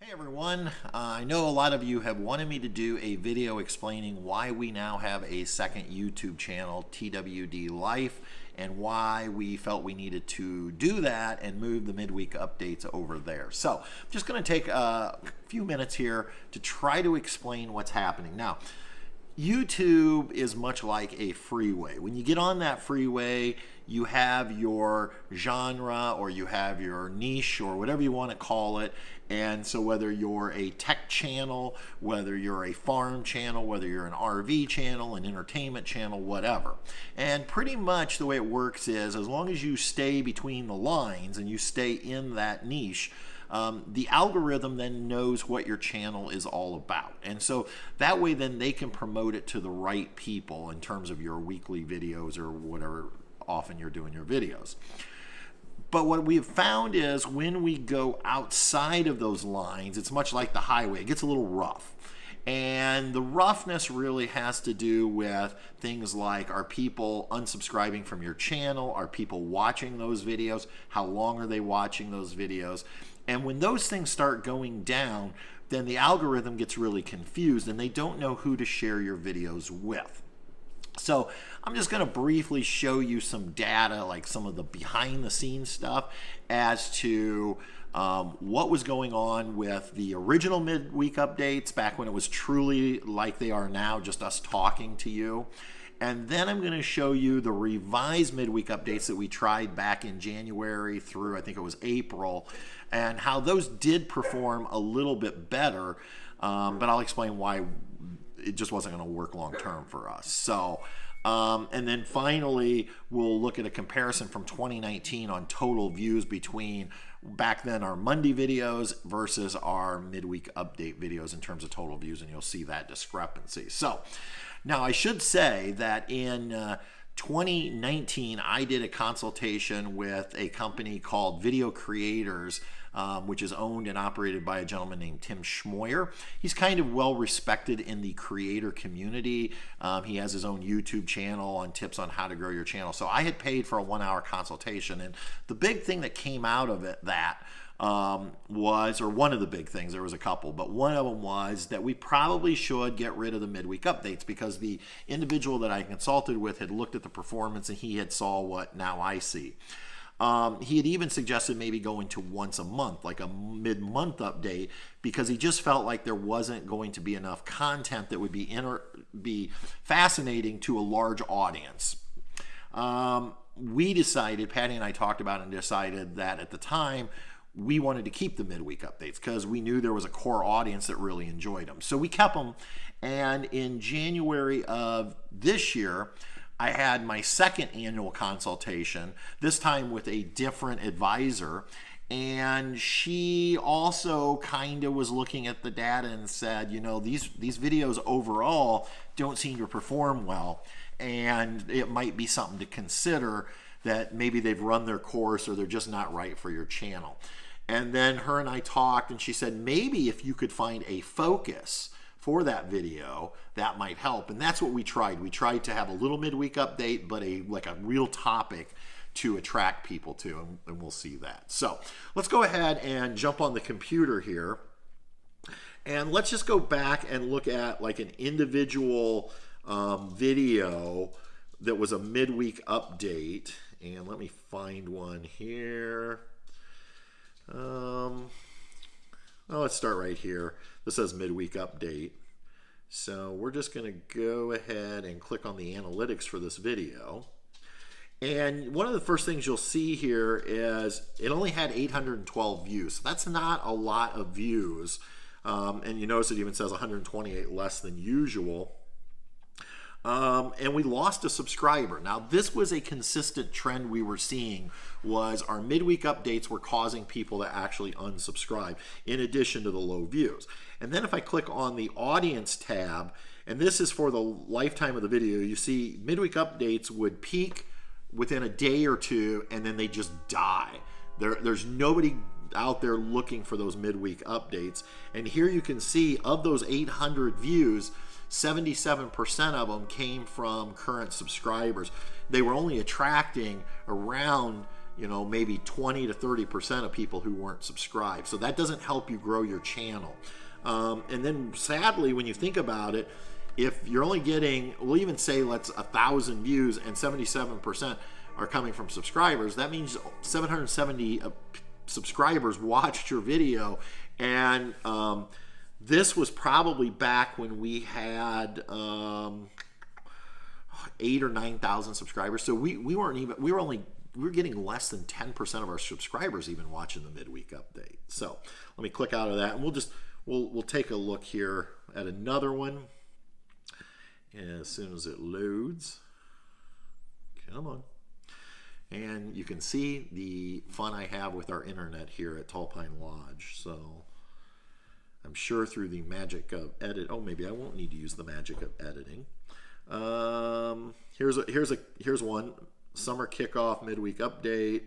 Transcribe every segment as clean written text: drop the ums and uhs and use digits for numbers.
Hey everyone, I know a lot of you have wanted me to do a video explaining why we now have a second YouTube channel, TWD Life, and why we felt we needed to do that and move the midweek updates over there. So I'm just going to take a few minutes here to try to explain what's happening. Now, YouTube is much like a freeway. When you get on that freeway, you have your genre or you have your niche or whatever you want to call it. And so whether you're a tech channel, whether you're a farm channel, whether you're an RV channel, an entertainment channel, whatever. And pretty much the way it works is as long as you stay between the lines and you stay in that niche, the algorithm then knows what your channel is all about. And so that way then they can promote it to the right people in terms of your weekly videos or whatever often you're doing your videos. But what we've found is when we go outside of those lines, it's much like the highway. It gets a little rough. And the roughness really has to do with things like, are people unsubscribing from your channel? Are people watching those videos? How long are they watching those videos? And when those things start going down, then the algorithm gets really confused and they don't know who to share your videos with. So I'm just going to briefly show you some data, like some of the behind the scenes stuff as to what was going on with the original midweek updates back when it was truly like they are now, just us talking to you. And then I'm going to show you the revised midweek updates that we tried back in January through, I think it was April, and how those did perform a little bit better, but I'll explain why it just wasn't going to work long term for us. So, and then finally, we'll look at a comparison from 2019 on total views between back then our Monday videos versus our midweek update videos in terms of total views, and you'll see that discrepancy. So now I should say that in 2019, I did a consultation with a company called Video Creators, which is owned and operated by a gentleman named Tim Schmoyer. He's kind of well respected in the creator community. He has his own YouTube channel on tips on how to grow your channel. So I had paid for a 1-hour consultation, and the big thing that came out of it was, or one of the big things, there was a couple, but one of them was that we probably should get rid of the midweek updates because the individual that I consulted with had looked at the performance and he had saw what now I see. He had even suggested maybe going to once a month, like a mid-month update, because he just felt like there wasn't going to be enough content that would be fascinating to a large audience. We decided, Patty and I talked about it and decided that at the time we wanted to keep the midweek updates because we knew there was a core audience that really enjoyed them. So we kept them, and in January of this year, I had my second annual consultation, this time with a different advisor, and she also kind of was looking at the data and said, you know, these videos overall don't seem to perform well, and it might be something to consider that maybe they've run their course or they're just not right for your channel. And then her and I talked, and she said maybe if you could find a focus for that video, that might help. And that's what we tried. We tried to have a little midweek update, but like a real topic to attract people to, and we'll see that. So let's go ahead and jump on the computer here, and let's just go back and look at like an individual video that was a midweek update. And let me find one here. Well, let's start right here. This says midweek update. So we're just going to go ahead and click on the analytics for this video. And one of the first things you'll see here is it only had 812 views. So that's not a lot of views. And you notice it even says 128 less than usual. And we lost a subscriber. Now, this was a consistent trend we were seeing, was our midweek updates were causing people to actually unsubscribe, in addition to the low views. And then if I click on the audience tab, and this is for the lifetime of the video, you see midweek updates would peak within a day or two, and then they just die. There's nobody out there looking for those midweek updates. And here you can see, of those 800 views, 77% of them came from current subscribers. They were only attracting around you know, maybe 20 to 30% of people who weren't subscribed. So that doesn't help you grow your channel. And then sadly, when you think about it, if you're only getting, we'll even say let's 1,000 views and 77% are coming from subscribers, that means 770 subscribers watched your video. And this was probably back when we had 8,000 or 9,000 subscribers. So we were getting less than 10% of our subscribers even watching the midweek update. So let me click out of that, and we'll take a look here at another one as soon as it loads. Come on. And you can see the fun I have with our internet here at Tall Pine Lodge. So I'm sure through the magic of edit, oh, maybe I won't need to use the magic of editing. Here's one, summer kickoff midweek update.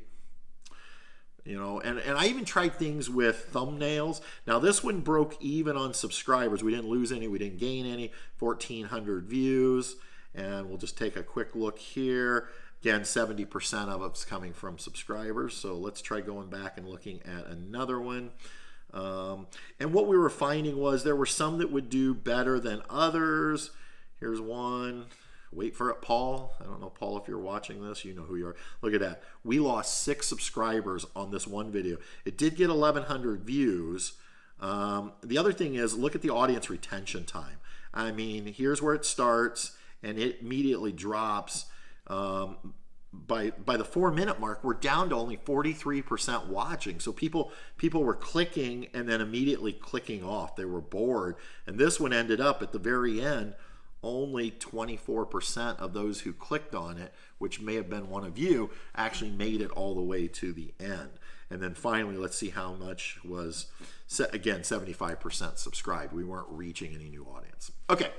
You know, and I even tried things with thumbnails. Now this one broke even on subscribers. We didn't lose any, we didn't gain any. 1,400 views, and we'll just take a quick look here. Again, 70% of it's coming from subscribers. So let's try going back and looking at another one. And what we were finding was there were some that would do better than others. Here's one. Wait for it, Paul. I don't know, Paul, if you're watching this, you know who you are. Look at that. We lost 6 subscribers on this one video. It did get 1,100 views. The other thing is, look at the audience retention time. I mean, here's where it starts, and it immediately drops. By the 4-minute mark, we're down to only 43% watching. So people were clicking and then immediately clicking off. They were bored. And this one ended up at the very end, only 24% of those who clicked on it, which may have been one of you, actually made it all the way to the end. And then finally, let's see how much was, again, 75% subscribed. We weren't reaching any new audience. Okay.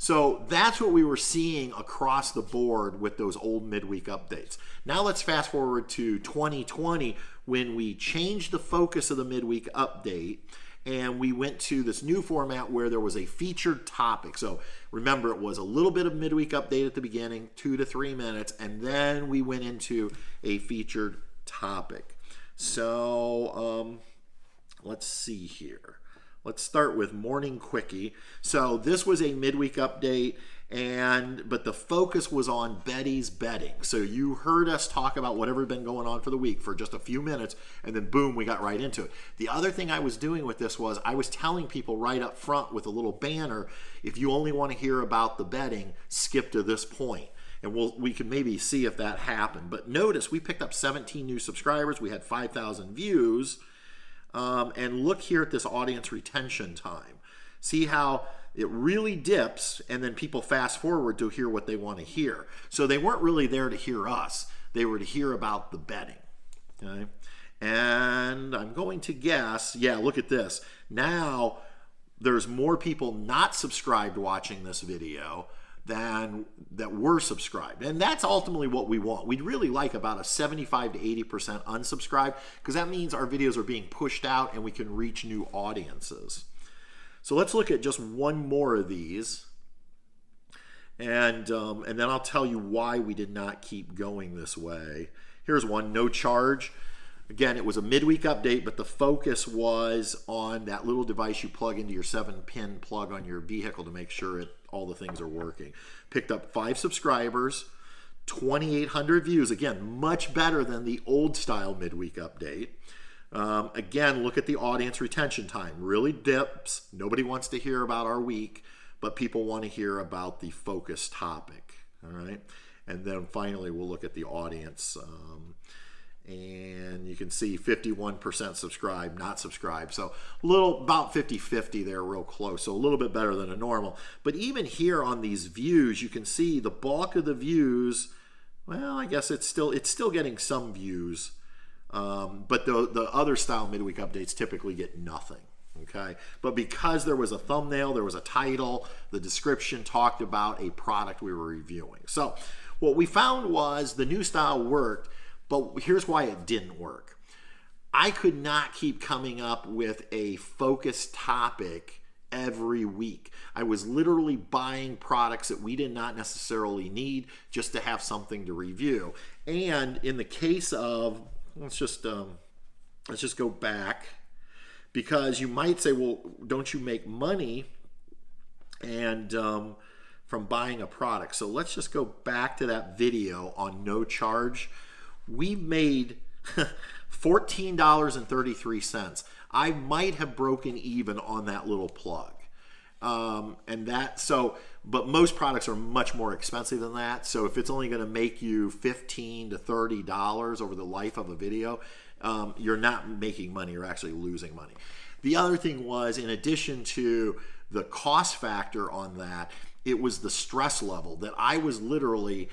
So that's what we were seeing across the board with those old midweek updates. Now let's fast forward to 2020 when we changed the focus of the midweek update and we went to this new format where there was a featured topic. So remember, it was a little bit of midweek update at the beginning, 2 to 3 minutes, and then we went into a featured topic. So let's see here. Let's start with Morning Quickie. So this was a midweek update, but the focus was on Betty's betting. So you heard us talk about whatever had been going on for the week for just a few minutes, and then boom, we got right into it. The other thing I was doing with this was I was telling people right up front with a little banner, if you only want to hear about the betting, skip to this point. And we can maybe see if that happened. But notice we picked up 17 new subscribers. We had 5,000 views. And look here at this audience retention time. See how it really dips, and then people fast forward to hear what they want to hear. So they weren't really there to hear us. They were to hear about the betting. Okay? And I'm going to guess, yeah, look at this. Now there's more people not subscribed watching this video than that were subscribed. And that's ultimately what we want. We'd really like about a 75 to 80% unsubscribed, because that means our videos are being pushed out and we can reach new audiences. So let's look at just one more of these. And then I'll tell you why we did not keep going this way. Here's one, no charge. Again, it was a midweek update, but the focus was on that little device you plug into your 7-pin plug on your vehicle to make sure all the things are working. Picked up 5 subscribers, 2,800 views. Again, much better than the old style midweek update. Again, look at the audience retention time. Really dips. Nobody wants to hear about our week, but people want to hear about the focus topic. All right. And then finally, we'll look at the audience. And you can see 51% subscribed, not subscribed. So about 50-50 there, real close. So a little bit better than a normal. But even here on these views, you can see the bulk of the views, well, I guess it's still getting some views. But the other style midweek updates typically get nothing. Okay. But because there was a thumbnail, there was a title, the description talked about a product we were reviewing. So what we found was the new style worked. But here's why it didn't work. I could not keep coming up with a focused topic every week. I was literally buying products that we did not necessarily need just to have something to review. And in the case of let's just go back, because you might say, well, don't you make money and from buying a product? So let's just go back to that video on no charge. We made $14.33. I might have broken even on that little plug. But most products are much more expensive than that. So if it's only going to make you $15 to $30 over the life of a video, you're not making money, you're actually losing money. The other thing was, in addition to the cost factor on that, it was the stress level that I was literally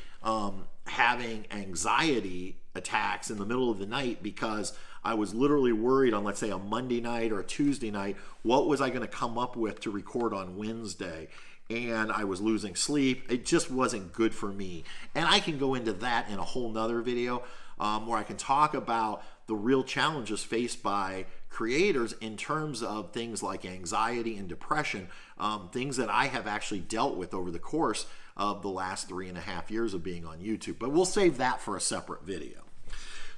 having anxiety attacks in the middle of the night, because I was literally worried on, let's say, a Monday night or a Tuesday night, what was I going to come up with to record on Wednesday? And I was losing sleep. It just wasn't good for me. And I can go into that in a whole nother video where I can talk about the real challenges faced by creators in terms of things like anxiety and depression, things that I have actually dealt with over the course of the last 3.5 years of being on YouTube. But we'll save that for a separate video.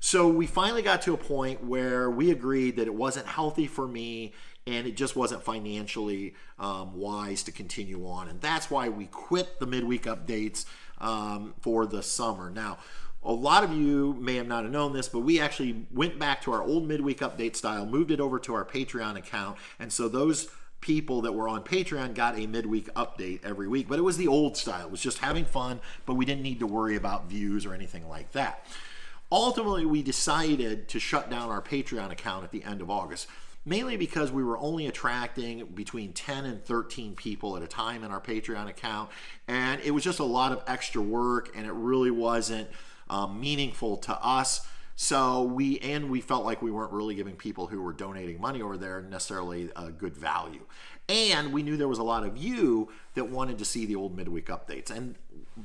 So we finally got to a point where we agreed that it wasn't healthy for me, and it just wasn't financially wise to continue on. And that's why we quit the midweek updates for the summer. Now, a lot of you may have not known this, but we actually went back to our old midweek update style, moved it over to our Patreon account. And so those people that were on Patreon got a midweek update every week. But it was the old style. It was just having fun, but we didn't need to worry about views or anything like that. Ultimately, we decided to shut down our Patreon account at the end of August, mainly because we were only attracting between 10 and 13 people at a time in our Patreon account, and it was just a lot of extra work, and it really wasn't meaningful to us. So we felt like we weren't really giving people who were donating money over there necessarily a good value. And we knew there was a lot of you that wanted to see the old midweek updates. And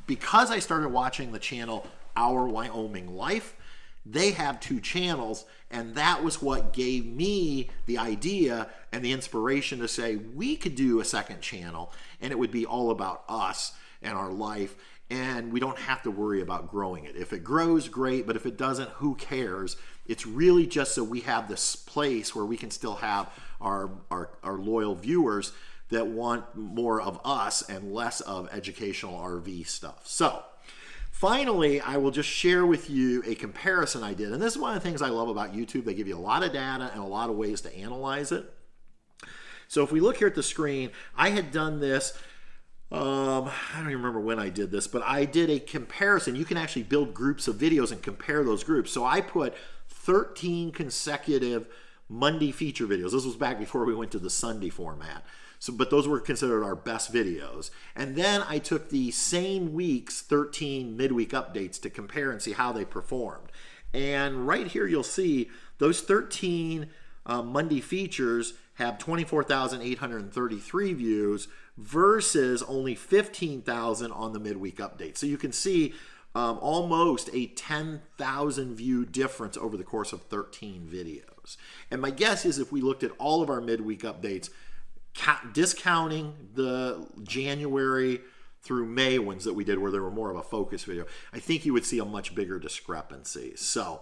because I started watching the channel Our Wyoming Life, they have 2 channels, and that was what gave me the idea and the inspiration to say we could do a second channel, and it would be all about us and our life, and we don't have to worry about growing it. If it grows, great, but if it doesn't, who cares? It's really just so we have this place where we can still have our loyal viewers that want more of us and less of educational RV stuff. So finally, I will just share with you a comparison I did. And this is one of the things I love about YouTube. They give you a lot of data and a lot of ways to analyze it. So if we look here at the screen, I had done this, I don't even remember when I did this, but I did a comparison. You can actually build groups of videos and compare those groups. So I put 13 consecutive Monday feature videos. This was back before we went to the Sunday format. But those were considered our best videos. And then I took the same week's 13 midweek updates to compare and see how they performed. And right here you'll see those 13 Monday features have 24,833 views versus only 15,000 on the midweek update. So you can see almost a 10,000 view difference over the course of 13 videos. And my guess is if we looked at all of our midweek updates, discounting the January through May ones that we did where there were more of a focus video, I think you would see a much bigger discrepancy. So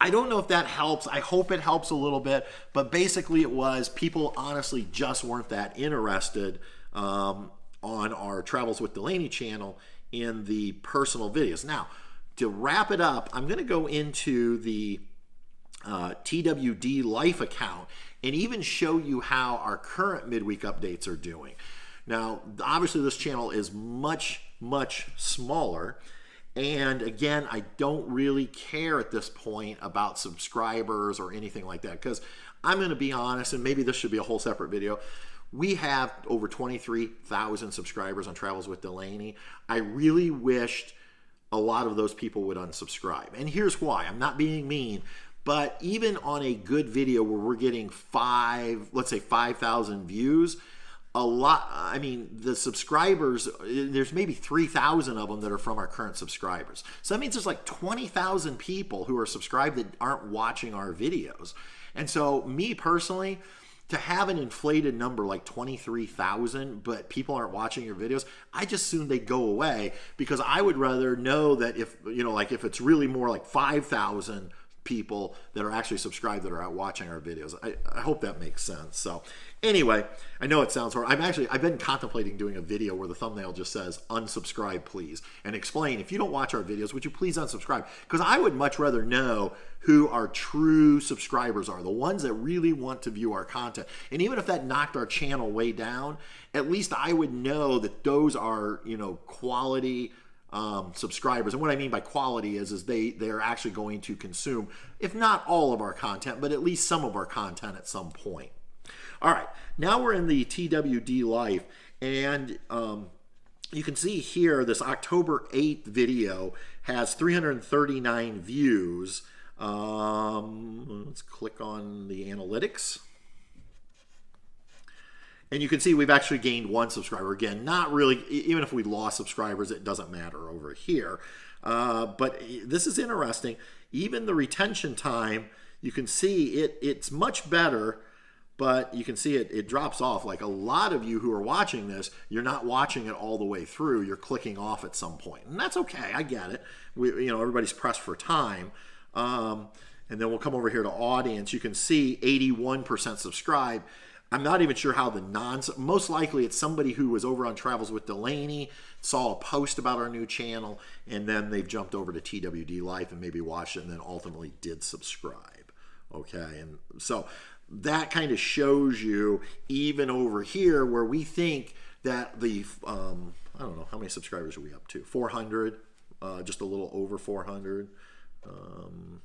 I don't know if that helps. I hope it helps a little bit, but basically it was people honestly just weren't that interested on our Travels with Delaney channel in the personal videos. Now, to wrap it up, I'm going to go into the TWD Life account and even show you how our current midweek updates are doing. Now, obviously this channel is much, much smaller. And again, I don't really care at this point about subscribers or anything like that, because I'm going to be honest, and maybe this should be a whole separate video. We have over 23,000 subscribers on Travels with Delaney. I really wished a lot of those people would unsubscribe. And here's why. I'm not being mean, but even on a good video where we're getting let's say 5,000 views, the subscribers, there's maybe 3,000 of them that are from our current subscribers. So that means there's like 20,000 people who are subscribed that aren't watching our videos. And so me personally, to have an inflated number like 23,000, but people aren't watching your videos, I just assume they'd go away, because I would rather know that if it's really more like 5,000 people that are actually subscribed that are out watching our videos. I hope that makes sense. So anyway, I know it sounds hard. I've been contemplating doing a video where the thumbnail just says unsubscribe please, and explain, if you don't watch our videos, would you please unsubscribe? Because I would much rather know who our true subscribers are, the ones that really want to view our content. And even if that knocked our channel way down, at least I would know that those are, you know, quality subscribers. And what I mean by quality is they're actually going to consume, if not all of our content, but at least some of our content at some point. All right, now we're in the TWD Life, and you can see here this October 8th video has 339 views. Let's click on the analytics. And you can see we've actually gained 1 subscriber. Again, not really, even if we lost subscribers, it doesn't matter over here. But this is interesting. Even the retention time, you can see it's much better, but you can see it drops off. Like a lot of you who are watching this, you're not watching it all the way through. You're clicking off at some point. And that's okay. I get it. You know, everybody's pressed for time. And then we'll come over here to audience. You can see 81% subscribed. I'm not even sure how most likely it's somebody who was over on Travels with Delaney, saw a post about our new channel, and then they've jumped over to TWD Life and maybe watched it and then ultimately did subscribe. Okay, and so that kind of shows you, even over here where we think that the, I don't know, how many subscribers are we up to? 400, just a little over 400.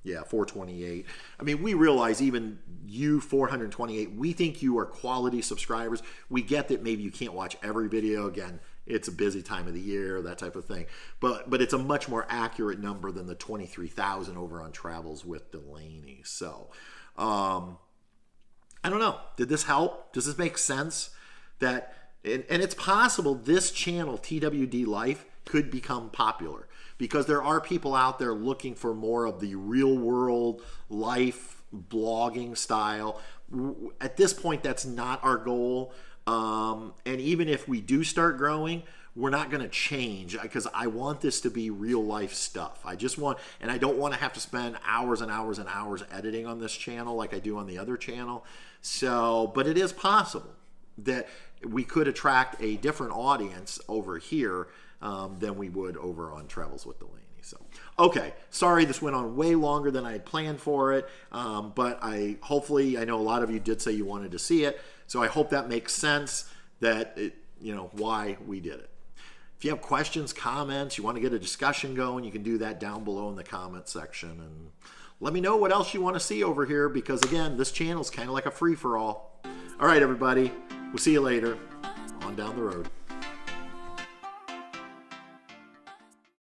Yeah, 428. I mean, we realize even you 428, we think you are quality subscribers. We get that maybe you can't watch every video. Again, it's a busy time of the year, that type of thing. But it's a much more accurate number than the 23,000 over on Travels with Delaney. So, I don't know. Did this help? Does this make sense? That and it's possible this channel, TWD Life, could become popular, because there are people out there looking for more of the real world life blogging style. At this point, that's not our goal. And even if we do start growing, we're not going to change, because I want this to be real life stuff. I don't want to have to spend hours and hours and hours editing on this channel like I do on the other channel. So, but it is possible that we could attract a different audience over here than we would over on Travels with Delaney. So, okay, sorry this went on way longer than I had planned for it, but hopefully, I know a lot of you did say you wanted to see it, so I hope that makes sense, that why we did it. If you have questions, comments, you want to get a discussion going, you can do that down below in the comment section, and let me know what else you want to see over here, because again, this channel is kind of like a free-for-all. All right, everybody, we'll see you later on down the road.